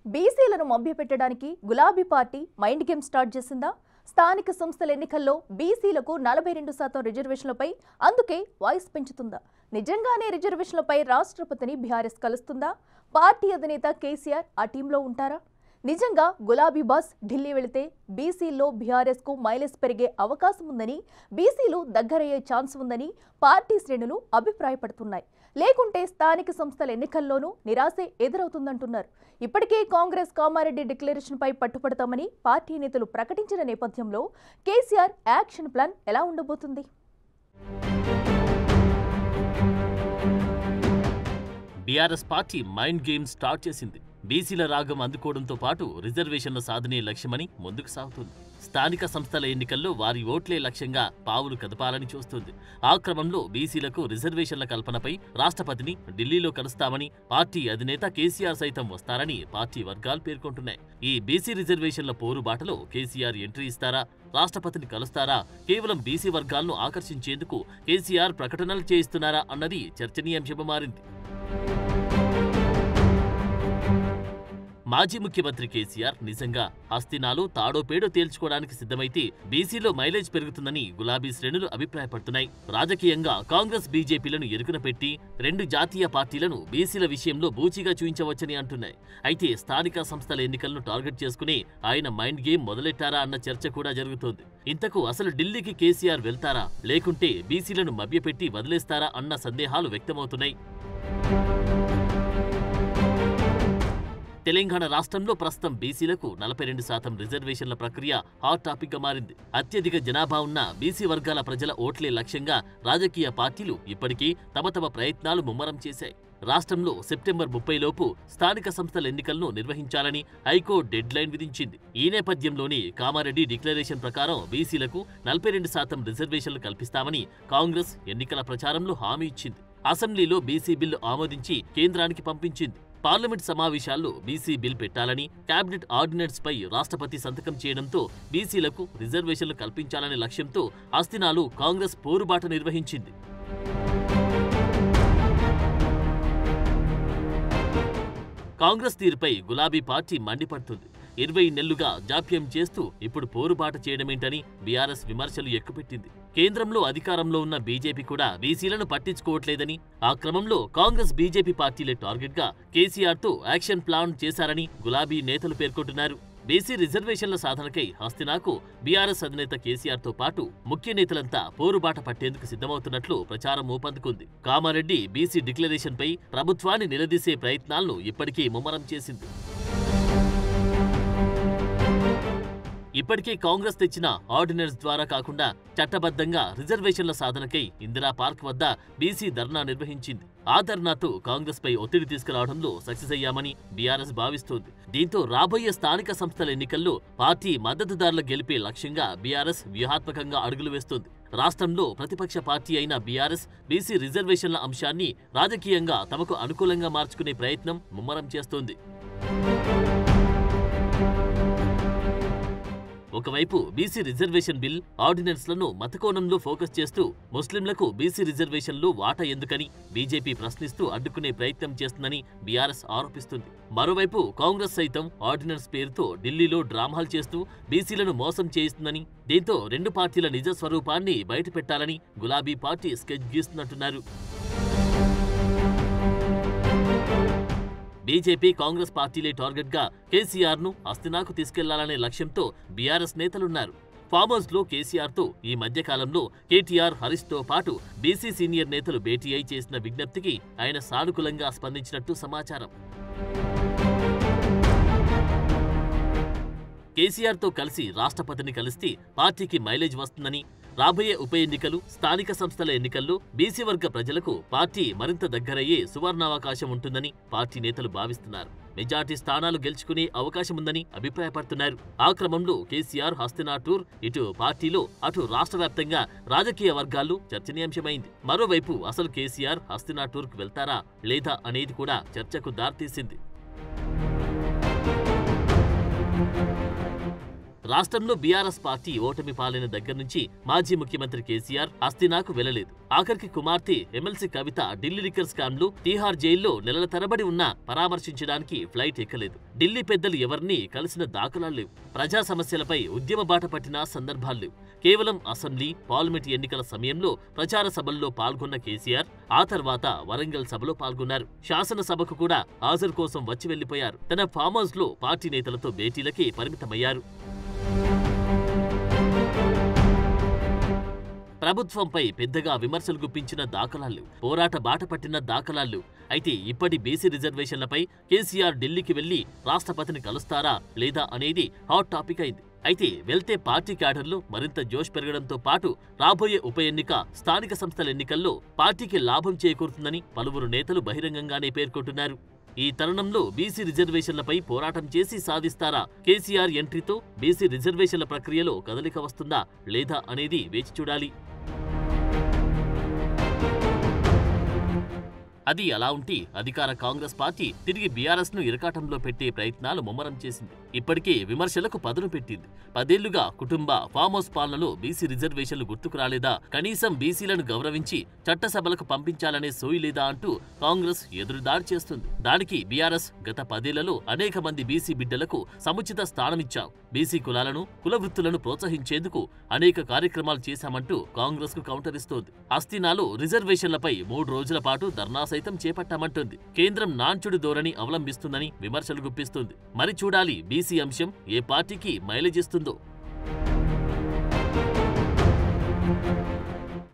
బీసీలను మభ్యపెట్టడానికి గులాబీ party mind game start చేసిందా? స్థానిక సంస్థల ఎన్నికల్లో బీసీలకు 42% రిజర్వేషన్లపై అందుకే వాయిస్ పెంచుతుందా? నిజంగానే రిజర్వేషన్లపై రాష్ట్రపతిని బీఆర్ఎస్ కలుస్తుందా? పార్టీ అధినేత కేసీఆర్ ఆ టీంలో ఉంటారా? నిజంగా గులాబీ బాస్ ఢిల్లీ వెళితే బీసీల్లో బీఆర్ఎస్కు మైలేజ్ పెరిగే అవకాశం ఉందని, బీసీలు దగ్గరయ్యే ఛాన్స్ ఉందని పార్టీ శ్రేణులు అభిప్రాయపడుతున్నాయి. లేకుంటే స్థానిక సంస్థల ఎన్నికల్లోనూ నిరాశే ఎదురవుతుందంటున్నారు. ఇప్పటికే కాంగ్రెస్ కామారెడ్డి డిక్లరేషన్పై పట్టుపడతామని పార్టీ నేతలు ప్రకటించిన నేపథ్యంలో కేసీఆర్ యాక్షన్ ప్లాన్ ఎలా ఉండబోతుంది? BRS party mind game start చేసింది. బీసీల రాగం అందుకోవడంతో పాటు రిజర్వేషన్ల సాధనే లక్ష్యమని ముందుకు సాగుతుంది. స్థానిక సంస్థల ఎన్నికల్లో వారి ఓట్లే లక్ష్యంగా పావులు కదపాలని చూస్తుంది. ఆ క్రమంలో బీసీలకు రిజర్వేషన్ల కల్పనపై రాష్ట్రపతిని ఢిల్లీలో కలుస్తామని పార్టీ అధినేత కేసీఆర్ సైతం వస్తారని పార్టీ వర్గాలు పేర్కొంటున్నాయి. ఈ బీసీ రిజర్వేషన్ల పోరుబాటలో కేసీఆర్ ఎంట్రీ ఇస్తారా? రాష్ట్రపతిని కలుస్తారా? కేవలం బీసీ వర్గాలను ఆకర్షించేందుకు కేసీఆర్ ప్రకటనలు చేయిస్తున్నారా అన్నది చర్చనీయాంశంగా మారింది. మాజీ ముఖ్యమంత్రి కేసీఆర్ నిజంగా హస్తినాలు తాడో పేడో తేల్చుకోవడానికి సిద్ధమైతే బీసీలో మైలేజ్ పెరుగుతుందని గులాబీ శ్రేణులు అభిప్రాయపడుతున్నాయి. రాజకీయంగా కాంగ్రెస్ బీజేపీలను ఎరుకున పెట్టి రెండు జాతీయ పార్టీలను బీసీల విషయంలో బూచిగా చూయించవచ్చని అంటున్నాయి. అయితే స్థానిక సంస్థల ఎన్నికలను టార్గెట్ చేసుకుని ఆయన మైండ్ గేమ్ మొదలెట్టారా అన్న చర్చ కూడా జరుగుతోంది. ఇంతకు అసలు ఢిల్లీకి కేసీఆర్ వెళ్తారా, లేకుంటే బీసీలను మభ్యపెట్టి వదిలేస్తారా అన్న సందేహాలు వ్యక్తమవుతున్నాయి. తెలంగాణ రాష్ట్రంలో ప్రస్తుతం బీసీలకు 42% రిజర్వేషన్ల ప్రక్రియ హాట్ టాపిక్ గా మారింది. అత్యధిక జనాభా ఉన్న బీసీ వర్గాల ప్రజల ఓట్లే లక్ష్యంగా రాజకీయ పార్టీలు ఇప్పటికీ తమ ప్రయత్నాలు ముమ్మరం చేశాయి. రాష్ట్రంలో సెప్టెంబర్ 30 లోపు స్థానిక సంస్థల ఎన్నికలను నిర్వహించాలని హైకోర్టు డెడ్ లైన్ విధించింది. ఈ నేపథ్యంలోనే కామారెడ్డి డిక్లరేషన్ ప్రకారం బీసీలకు 42% రిజర్వేషన్లు కల్పిస్తామని కాంగ్రెస్ ఎన్నికల ప్రచారంలో హామీ ఇచ్చింది. అసెంబ్లీలో బీసీ బిల్లు ఆమోదించి కేంద్రానికి పంపించింది. పార్లమెంట్ సమావేశాల్లో బీసీ బిల్ పెట్టాలని కేబినెట్ ఆర్డినెన్స్ పై రాష్ట్రపతి సంతకం చేయడంతో బీసీలకు రిజర్వేషన్లు కల్పించాలనే లక్ష్యంతో హస్తినాలు కాంగ్రెస్ పోరుబాట నిర్వహించింది. కాంగ్రెస్ తీరుపై గులాబీ పార్టీ మండిపడుతుంది. 20 నెలలుగా జాప్యం చేస్తూ ఇప్పుడు పోరుబాట చేయడమేంటని బీఆర్ఎస్ విమర్శలు ఎక్కుపెట్టింది. కేంద్రంలో అధికారంలో ఉన్న బీజేపీ కూడా బీసీలను పట్టించుకోవట్లేదని, ఆ క్రమంలో కాంగ్రెస్ బీజేపీ పార్టీలే టార్గెట్ గా కేసీఆర్తో యాక్షన్ ప్లాన్ చేశారని గులాబీ నేతలు పేర్కొంటున్నారు. బీసీ రిజర్వేషన్ల సాధనకై హస్తినాకు బీఆర్ఎస్ అధినేత కేసీఆర్తో పాటు ముఖ్య నేతలంతా పోరుబాట పట్టేందుకు సిద్ధమవుతున్నట్లు ప్రచారం ఊపందుకుంది. కామారెడ్డి బీసీ డిక్లరేషన్పై ప్రభుత్వాన్ని నిలదీసే ప్రయత్నాలను ఇప్పటికీ ముమ్మరం చేసింది. ఇప్పటికే కాంగ్రెస్ తెచ్చిన ఆర్డినెన్స్ ద్వారా కాకుండా చట్టబద్ధంగా రిజర్వేషన్ల సాధనకై ఇందిరా పార్క్ వద్ద బీసీ ధర్నా నిర్వహించింది. ఆ ధర్నాతో కాంగ్రెస్ పై ఒత్తిడి తీసుకురావడంలో సక్సెస్ అయ్యామని బీఆర్ఎస్ భావిస్తోంది. దీంతో రాబోయే స్థానిక సంస్థల ఎన్నికల్లో పార్టీ మద్దతుదారుల గెలిపే లక్ష్యంగా బీఆర్ఎస్ వ్యూహాత్మకంగా అడుగులు వేస్తోంది. రాష్ట్రంలో ప్రతిపక్ష పార్టీ అయిన బీఆర్ఎస్ బీసీ రిజర్వేషన్ల అంశాన్ని రాజకీయంగా తమకు అనుకూలంగా మార్చుకునే ప్రయత్నం ముమ్మరం చేస్తోంది. ఒకవైపు బీసీ రిజర్వేషన్ బిల్ ఆర్డినెన్స్లను మతకోణంలో ఫోకస్ చేస్తూ ముస్లింలకు బీసీ రిజర్వేషన్లు వాటా ఎందుకని బీజేపీ ప్రశ్నిస్తూ అడ్డుకునే ప్రయత్నం చేస్తుందని బీఆర్ఎస్ ఆరోపిస్తుంది. మరోవైపు కాంగ్రెస్ సైతం ఆర్డినెన్స్ పేరుతో ఢిల్లీలో డ్రామాలు చేస్తూ బీసీలను మోసం చేయిస్తుందని, దీంతో రెండు పార్టీల నిజ స్వరూపాన్ని బయటపెట్టాలని గులాబీ పార్టీ స్కెచ్ గీస్తున్నట్టున్నారు. బీజేపీ కాంగ్రెస్ పార్టీలే టార్గెట్ గా కేసీఆర్ ను హస్తినాకు తీసుకెళ్లాలనే లక్ష్యంతో బీఆర్ఎస్ నేతలున్నారు. ఫామ్ హౌస్ లో కేసీఆర్ తో ఈ మధ్య కాలంలో కేటీఆర్, హరీష్ తో పాటు బీసీ సీనియర్ నేతలు భేటీ అయి చేసిన విజ్ఞప్తికి ఆయన సానుకూలంగా స్పందించినట్టు సమాచారం. కేసీఆర్ తో కలిసి రాష్ట్రపతిని కలిస్తే పార్టీకి మైలేజ్ వస్తుందని, రాబోయే ఉప ఎన్నికలు, స్థానిక సంస్థల ఎన్నికల్లో బీసీ వర్గ ప్రజలకు పార్టీ మరింత దగ్గరయ్యే సువర్ణావకాశం ఉంటుందని పార్టీ నేతలు భావిస్తున్నారు. మెజార్టీ స్థానాలు గెలుచుకునే అవకాశముందని అభిప్రాయపడుతున్నారు. ఆ క్రమంలో కేసీఆర్ హస్తినా టూర్ ఇటు పార్టీలో అటు రాష్ట్ర వ్యాప్తంగా రాజకీయ వర్గాల్లో చర్చనీయాంశమైంది. మరోవైపు అసలు కేసీఆర్ హస్తినా టూర్కు వెళ్తారా లేదా అనేది కూడా చర్చకు దారితీసింది. రాష్ట్రంలో బీఆర్ఎస్ పార్టీ ఓటమి పాలైన దగ్గర నుంచి మాజీ ముఖ్యమంత్రి కేసీఆర్ హస్తినాకు వెళ్లలేదు. ఆఖరికి కుమార్తె ఎమ్మెల్సీ కవిత ఢిల్లీ లిక్కర్ స్కామ్లు తీహార్ జైల్లో నెలల తరబడి ఉన్నా పరామర్శించడానికి ఫ్లైట్ ఎక్కలేదు. ఢిల్లీ పెద్దలు ఎవరిని కలిసిన దాఖలాలు లేవు. ప్రజా సమస్యలపై ఉద్యమ బాట పట్టిన సందర్భాలు లేవు. కేవలం అసెంబ్లీ, పార్లమెంట్ ఎన్నికల సమయంలో ప్రచార సభల్లో పాల్గొన్న కేసీఆర్ ఆ తర్వాత వరంగల్ సభలో పాల్గొన్నారు. శాసనసభకు కూడా హాజరు కోసం వచ్చి వెళ్లిపోయారు. తన ఫామ్ హౌస్ లో పార్టీ నేతలతో భేటీలకే పరిమితమయ్యారు. ప్రభుత్వంపై పెద్దగా విమర్శలు గుప్పించిన దాఖలాలు, పోరాట బాట పట్టిన దాఖలాలు. అయితే ఇప్పటి బీసీ రిజర్వేషన్లపై కేసీఆర్ ఢిల్లీకి వెళ్లి రాష్ట్రపతిని కలుస్తారా లేదా అనేది హాట్ టాపిక్ అయింది. అయితే వెళ్తే పార్టీ క్యాడర్లు మరింత జోష్ పెరగడంతో పాటు రాబోయే ఉప ఎన్నిక, స్థానిక సంస్థల ఎన్నికల్లో పార్టీకి లాభం చేకూరుతుందని పలువురు నేతలు బహిరంగంగానే పేర్కొంటున్నారు. ఈ తరుణంలో బీసీ రిజర్వేషన్లపై పోరాటం చేసి సాధిస్తారా? కేసీఆర్ ఎంట్రీతో బీసీ రిజర్వేషన్ల ప్రక్రియలో కదలిక వస్తుందా లేదా అనేది వేచి చూడాలి. అది అలా ఉంటే అధికార కాంగ్రెస్ పార్టీ తిరిగి బీఆర్ఎస్ ను ఇరకాటంలో పెట్టే ప్రయత్నాలు ముమ్మరం చేసింది. ఇప్పటికే విమర్శలకు పదును పెట్టింది. 10 ఏళ్లుగా కుటుంబ ఫామ్ హౌస్ పాలనలో బీసీ రిజర్వేషన్లు గుర్తుకు రాలేదా? కనీసం బీసీలను గౌరవించి చట్టసభలకు పంపించాలనే సోయి లేదా అంటూ కాంగ్రెస్ ఎదురుదాడి చేస్తుంది. దానికి బీఆర్ఎస్ గత 10 ఏళ్లలో అనేక మంది బీసీ బిడ్డలకు సముచిత స్థానమిచ్చాం, బీసీ కులాలను, కుల వృత్తులను ప్రోత్సహించేందుకు అనేక కార్యక్రమాలు చేశామంటూ కాంగ్రెస్ కు కౌంటర్ ఇస్తోంది. హస్తినాలో రిజర్వేషన్లపై 3 రోజుల పాటు ధర్నా సైతం చేపట్టామంటుంది. కేంద్రం నాంచుడు ధోరణి అవలంబిస్తుందని విమర్శలు గుప్పిస్తుంది. మరి చూడాలి బీసీ అంశం ఏ పార్టీకి మైలేజ్ ఇస్తుందో.